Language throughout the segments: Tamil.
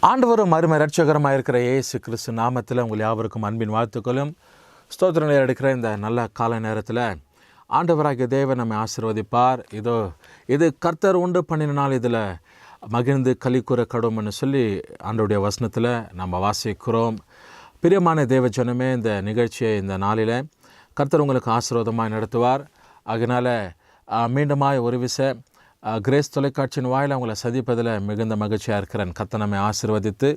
ஆண்டவரும் அருமை இரட்சகரமாக இருக்கிற இயேசு கிறிஸ்து நாமத்தில் உங்கள் யாவருக்கும் அன்பின் வாழ்த்துக்களும் ஸ்தோத்திரங்களை எடுக்கிற இந்த நல்ல கால நேரத்தில் ஆண்டவராகிய தேவன் நம்மை ஆசீர்வதிப்பார். இது கர்த்தர் உண்டு பண்ணின நாள், இதில் மகிழ்ந்து களிக்கூற கடும்னு சொல்லி ஆண்டவருடைய வசனத்தில் நம்ம வாசிக்கிறோம். பிரியமான தேவ ஜனமே, இந்த நிகழ்ச்சியை இந்த நாளில் கர்த்தர் உங்களுக்கு ஆசீர்வாதமாக நடத்துவார். அதனால் மீண்டுமாய் ஒரு கிரேஸ் தொலைக்காட்சியின் வாயில் அவங்களை சந்திப்பதில் மிகுந்த மகிழ்ச்சியாக இருக்கிறேன். கர்த்தர் நம்மை ஆசீர்வதித்து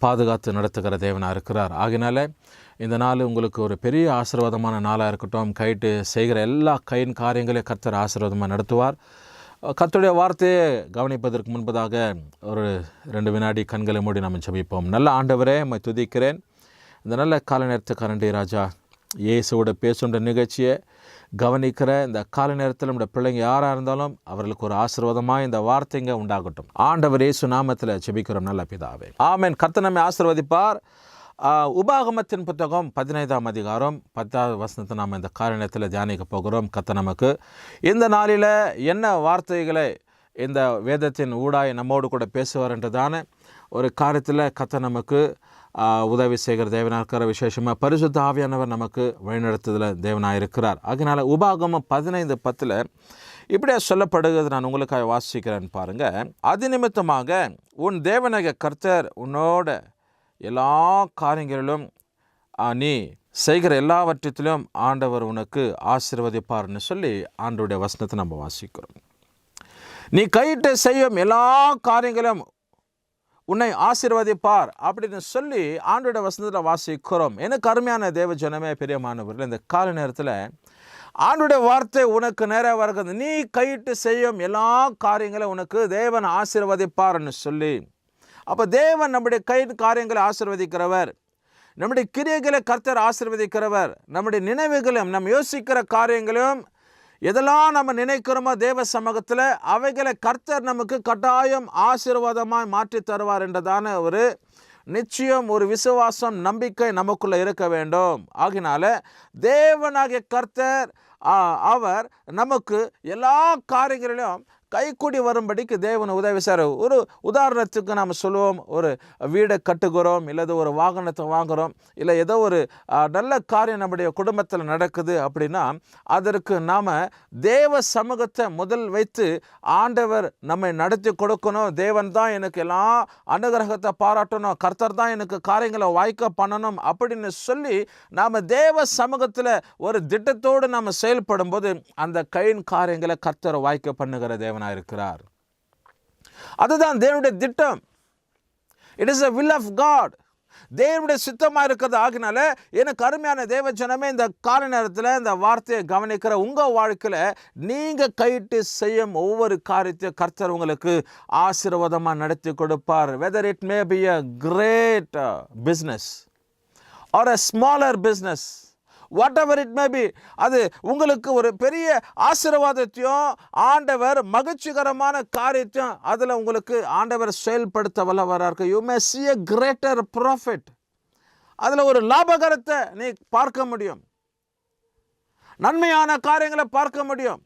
பாதுகாத்து நடத்துகிற தேவனாக இருக்கிறார். ஆகினால இந்த நாள் உங்களுக்கு ஒரு பெரிய ஆசீர்வாதமான நாளாக இருக்கட்டும். கைட்டு செய்கிற எல்லா கையின் காரியங்களையும் கர்த்தர் ஆசீர்வாதமாக நடத்துவார். கர்த்தருடைய வார்த்தையை கவனிப்பதற்கு முன்பதாக ஒரு 2 வினாடி கண்களை மூடி நம்ம ஜெபிப்போம். நல்ல ஆண்டவரே, உம்மை துதிக்கிறேன். இந்த நல்ல கால நேரத்துக்கு நன்றி ராஜா. இயேசுவோட பேசுகின்ற நிகழ்ச்சியை கவனிக்கிற இந்த கால நேரத்தில் நம்முடைய பிள்ளைங்க யாராக இருந்தாலும் அவர்களுக்கு ஒரு ஆசீர்வாதமாக இந்த வார்த்தைங்க உண்டாகட்டும். ஆண்டவர் இயேசு நாமத்தில் ஜெபிக்கிறோம் நல்ல பிதாவே, ஆமென். கர்த்தர் நம்மை ஆசீர்வதிப்பார். உபாகமத்தின் புத்தகம் 15ஆம் அதிகாரம் 10வது வசனத்தை நாம் இந்த கால நேரத்தில் தியானிக்க போகிறோம். கர்த்தர் நமக்கு இந்த நாளில் என்ன வார்த்தைகளை இந்த வேதத்தின் ஊடாய் நம்மோடு கூட பேசுவார் என்றதான ஒரு காரியத்தில் கர்த்தர் நமக்கு உதவி செய்கிற தேவனாக இருக்கிற, விசேஷமாக பரிசுத்த ஆவியானவர் நமக்கு வழிநடத்துதல் தேவனாக இருக்கிறார். அதனால் உபாகமம் 15:10 இப்படியே சொல்லப்படுகிறது. நான் உங்களுக்காக வாசிக்கிறேன் பாருங்கள். அது நிமித்தமாக உன் தேவனாகிய கர்த்தர் உன்னோட எல்லா காரியங்களிலும் நீ செய்கிற எல்லாவற்றிலும் ஆண்டவர் உனக்கு ஆசீர்வதிப்பார்னு சொல்லி ஆண்டவருடைய வசனத்தை நம்ம வாசிக்கிறோம். நீ கையிட்டு செய்யும் எல்லா காரியங்களும் உன்னை ஆசீர்வதிப்பார் அப்படின்னு சொல்லி ஆண்டோட வசனத்தில் வாசிக்கிறோம். எனக்கு அருமையான தேவ ஜனமே, பிரியமானவர்கள், இந்த கால நேரத்தில் ஆண்டோடைய வார்த்தை உனக்கு நேராக வருகிறது. நீ கையிட்டு செய்யும் எல்லா காரியங்களும் உனக்கு தேவன் ஆசீர்வதிப்பார்னு சொல்லி. அப்போ தேவன் நம்முடைய காரியங்களை ஆசீர்வதிக்கிறவர், நம்முடைய கிரியைகளை கர்த்தர் ஆசீர்வதிக்கிறவர். நம்முடைய நினைவுகளும் நம்ம யோசிக்கிற காரியங்களும் எதெல்லாம் நம்ம நினைக்கிறோமோ தேவ சமூகத்தில் அவைகளை கர்த்தர் நமக்கு கட்டாயம் ஆசீர்வாதமாக மாற்றி தருவார் என்றதான ஒரு நிச்சயம், ஒரு விசுவாசம், நம்பிக்கை நமக்குள்ளே இருக்க வேண்டும். ஆகினால தேவனாகிய கர்த்தர் அவர் நமக்கு எல்லா காரியங்களிலும் கைக்கூடி வரும்படிக்கு தேவன் உதவி செய்கிறார். ஒரு உதாரணத்துக்கு நாம் சொல்லுவோம், ஒரு வீடை கட்டுகிறோம், இல்லது ஒரு வாகனத்தை வாங்குகிறோம், இல்லை ஏதோ ஒரு நல்ல காரியம் நம்முடைய குடும்பத்தில் நடக்குது அப்படின்னா அதற்கு நாம் தேவ சமூகத்தை முதல் வைத்து ஆண்டவர் நம்மை நடத்தி கொடுக்கணும். தேவன் தான் எனக்கு எல்லா அனுகிரகத்தை பாராட்டணும், கர்த்தர் தான் எனக்கு காரியங்களை வாய்க்க பண்ணணும் அப்படின்னு சொல்லி நாம் தேவ சமூகத்தில் ஒரு திட்டத்தோடு நாம் செயல்படும் போது அந்த கையின் காரியங்களை கர்த்தர் வாய்க்க பண்ணுகிற தேவன் இருக்கிறார். அதுதான் தேவனுடைய திட்டம். It is a will of God. தேவனுடைய சித்தமா இருக்கிறது. ஆகினால எனக்கு அருமையான தேவ ஜனமே, இந்த கால நேரத்தில் இந்த வார்த்தையை கவனிக்கிற உங்க வாழ்க்கையில நீங்க கையிட்டு செய்யும் ஒவ்வொரு காரியத்தையும் கர்த்தர் உங்களுக்கு ஆசீர்வாதமா நடத்தி கொடுப்பார். whether it may be a great business or a smaller business, whatever it may be, அது உங்களுக்கு ஒரு பெரிய ஆசீர்வாதத்தையும் ஆண்டவர் மகிழ்ச்சிகரமான காரியத்தையும் அதில் உங்களுக்கு ஆண்டவர் செயல்படுத்த வல்லவராக. you may see a greater profit. அதில் ஒரு லாபகரத்தை நீ பார்க்க முடியும், நன்மையான காரியங்களை பார்க்க முடியும்,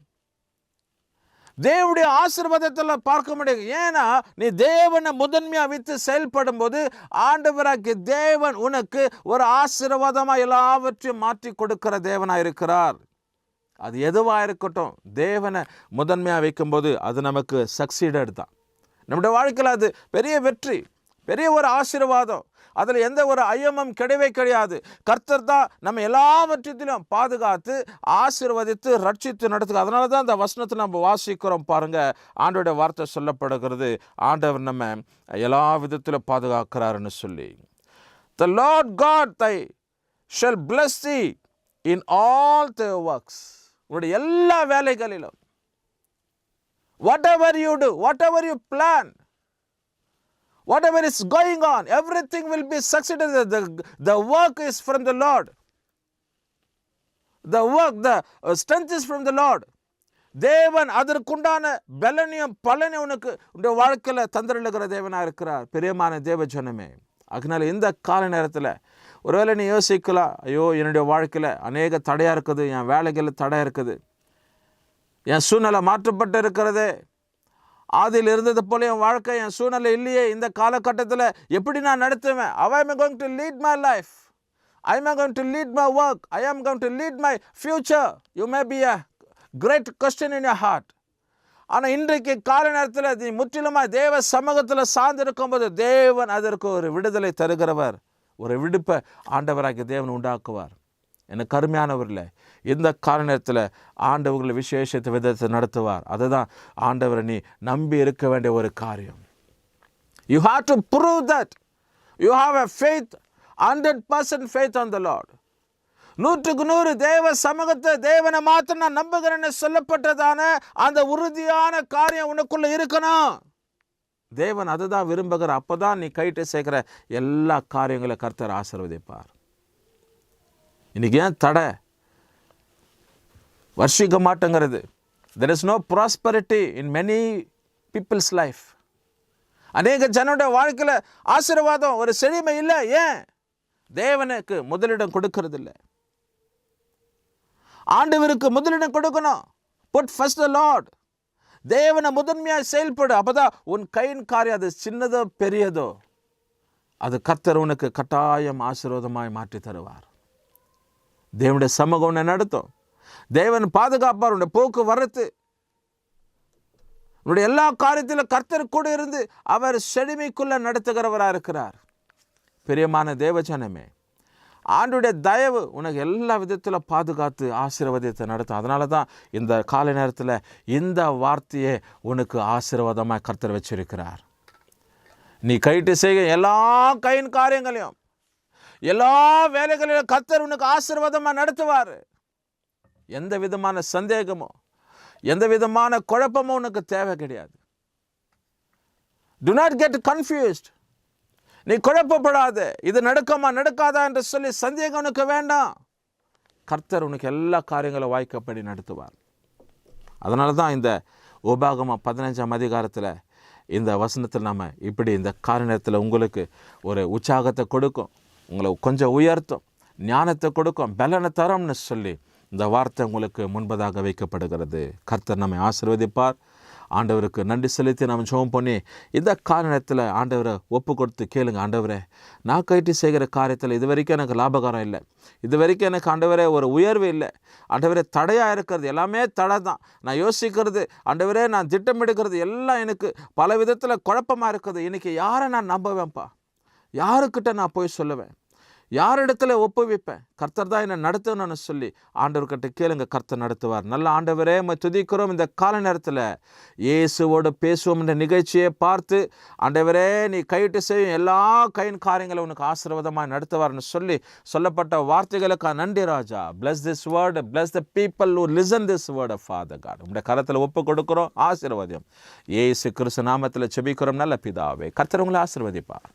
தேவனுடைய ஆசீர்வாதத்தில் பார்க்க முடியும். ஏன்னா நீ தேவனை முதன்மையாக வைத்து செயல்படும் போது ஆண்டவராகிய தேவன் உனக்கு ஒரு ஆசீர்வாதமாக எல்லாவற்றையும் மாற்றி கொடுக்கிற தேவனாக இருக்கிறார். அது எதுவாக இருக்கட்டும், தேவனை முதன்மையாக வைக்கும்போது அது நமக்கு சக்சீடட் தான். நம்முடைய வாழ்க்கையில் அது பெரிய வெற்றி, பெரிய ஒரு ஆசீர்வாதம். அதில் எந்த ஒரு ஐயமும் கிடையவே கிடையாது. கர்த்தர் தான் நம்ம எல்லாவற்றிலும் பாதுகாத்து ஆசீர்வதித்து ரட்சித்து நடத்துக. அதனால தான் அந்த வசனத்தை நம்ம வாசிக்கிறோம் பாருங்க. ஆண்டவருடைய வார்த்தை சொல்லப்படுகிறது, ஆண்டவர் நம்ம எல்லா விதத்திலும் பாதுகாக்கிறாருன்னு சொல்லி. The Lord God thy shall bless thee in all thy works. உன்னுடைய எல்லா வேலைகளிலும், whatever you do, whatever you plan, whatever is going on, everything will be succeeded. The work is from the Lord. The strength is from the Lord. தேவன் அதற்குண்டான பலனையும் பலனையும் உனக்கு உடைய வாழ்க்கையில் தந்திருக்கிற தேவனாக இருக்கிறார். பிரியமான தேவ ஜனமே, அதனால இந்த கால நேரத்தில் ஒருவேளை நீ யோசிக்கலாம், ஐயோ என்னுடைய வாழ்க்கையில் அநேக தடையாக இருக்குது, என் வேலைகளில் தடையாக இருக்குது, என் சூழ்நிலை மாற்றப்பட்டு இருக்கிறது, ஆதியில் இருந்தது போல என் வாழ்க்கை, என் சூழ்நிலை இல்லையே, இந்த காலகட்டத்தில் எப்படி நான் நடத்துவேன்? How am I going to lead my life? I am going to lead my work. I am going to lead my future. You may be a great question in your heart. ஆனால் இன்றைக்கு கால நேரத்தில் நீ முற்றிலுமாய் தேவ சமூகத்தில் சார்ந்திருக்கும் போது தேவன் அதற்கு ஒரு விடுதலை தருகிறவர், ஒரு விடுப்பை ஆண்டவராகிய தேவன் உண்டாக்குவார். எனக்கு அருமையானவர்களே, இந்த கால நேரத்தில் ஆண்டவர்களை விசேஷத்தை விதத்தை நடத்துவார். அதுதான் ஆண்டவரை நீ நம்பி இருக்க வேண்டிய ஒரு காரியம். You have to prove that you have a faith, 100% faith on the Lord. 100% தேவ சமூகத்தை, தேவனை மாத்திரம் நான் நம்புகிறேன்னு சொல்லப்பட்டதான அந்த உறுதியான காரியம் உனக்குள்ள இருக்கணும். தேவன் அதுதான் விரும்புகிற. அப்போதான் நீ கைட்டு சேர்க்கிற எல்லா காரியங்களை கர்த்தர் ஆசீர்வதிப்பார். இன்னைக்கு ஏன் தடை? வர்ஷிக்க மாட்டேங்கிறது. There is no prosperity in many people's life. அநேக ஜனோட வாழ்க்கையில் ஆசீர்வாதம், ஒரு செழிமை இல்லை. ஏன்? தேவனுக்கு முதலிடம் கொடுக்கறது இல்லை. ஆண்டவருக்கு முதலிடம் கொடுக்கணும். Put first the Lord. தேவனை முதன்மையாக செயல்படு. அப்போதான் உன் கையின் காரியம், அது சின்னதோ பெரியதோ, அது கர்த்தர் உனக்கு கட்டாயம் ஆசீர்வாதமாய் மாற்றி தருவார். தேவனுடைய சமூகம் உன்னை நடத்தும். தேவன் பாதுகாப்பார். உன்னுடைய போக்கு வரத்து, உன்னுடைய எல்லா காரியத்திலும் கர்த்தர் கூட இருந்து அவர் செழுமைக்குள்ள நடத்துகிறவராக இருக்கிறார். பிரியமான தேவஜனமே, ஆண்டுடைய தயவு உனக்கு எல்லா விதத்தில் பாதுகாத்து ஆசீர்வாதத்தை நடத்தும். அதனால தான் இந்த காலை நேரத்தில் இந்த வார்த்தையை உனக்கு ஆசீர்வாதமாக கர்த்தர் வச்சிருக்கிறார். நீ கைட்டு செய்ய எல்லா கையின் காரியங்களையும், எல்லா வேலைகளிலும் கர்த்தர் உனக்கு ஆசீர்வாதமாக நடத்துவார். எந்த விதமான சந்தேகமோ எந்த விதமான குழப்பமோ உனக்கு தேவை கிடையாது. Do not get confused. நீ குழப்பப்படாத. இது நடக்குமா நடக்காதா என்று சொல்லி சந்தேகம் உனக்கு வேண்டாம். கர்த்தர் உனக்கு எல்லா காரியங்களும் வாய்க்கப்படி நடத்துவார். அதனால தான் இந்த உபாகமம் 15ஆம் அதிகாரத்தில் இந்த வசனத்தில் நாம் இப்படி இந்த கால நேரத்தில் உங்களுக்கு ஒரு உற்சாகத்தை கொடுக்கும், உங்களை கொஞ்சம் உயர்த்தும், ஞானத்தை கொடுக்கும், பலனை தரோம்னு சொல்லி இந்த வார்த்தை உங்களுக்கு முன்பதாக வைக்கப்படுகிறது. கர்த்தர் நம்மை ஆசீர்வதிப்பார். ஆண்டவருக்கு நன்றி செலுத்தி நாம் ஜெபம் பண்ணி இந்த காரணத்தில் ஆண்டவரை ஒப்பு கொடுத்து கேளுங்க. ஆண்டவரே, நான் கைட்டு செய்கிற காரியத்தில் இது வரைக்கும் எனக்கு லாபகாரம் இல்லை, இது வரைக்கும் எனக்கு ஆண்டவரே ஒரு உயர்வு இல்லை, ஆண்டவரே தடையாக இருக்கிறது எல்லாமே தடை தான். நான் யோசிக்கிறது, ஆண்டவரே நான் திட்டமிடுகிறது எல்லாம் எனக்கு பல விதத்தில் குழப்பமாக இருக்குது. இன்றைக்கி யாரை நான் நம்புவேன்ப்பா? யாருக்கிட்ட நான் போய் சொல்லுவேன்? யாரிடத்துல ஒப்புவிப்பேன்? கர்த்தர் தான் என்னை நடத்தணும்னு சொல்லி ஆண்டவர்கிட்ட கேளுங்க. கர்த்தர் நடத்துவார். நல்ல ஆண்டவரே, துதிக்கிறோம். இந்த கால நேரத்தில் இயேசுவோடு பேசுவோம் என்ற நிகழ்ச்சியை பார்த்து ஆண்டவரே நீ கையிட்டு செய்யும் எல்லா கையின் காரியங்களை உனக்கு ஆசீர்வாதமாக நடத்துவார்னு சொல்லி சொல்லப்பட்ட வார்த்தைகளுக்கு நன்றி ராஜா. Bless this word, bless the people who listen this word of Father God. உங்களுடைய கரத்தில் ஒப்பு கொடுக்கிறோம். ஆசீர்வாதம் இயேசு கிறிஸ்து நாமத்தில் ஜெபிக்கிறோம் நல்ல பிதாவே. கர்த்தர் உங்களை ஆசீர்வதிப்பார்.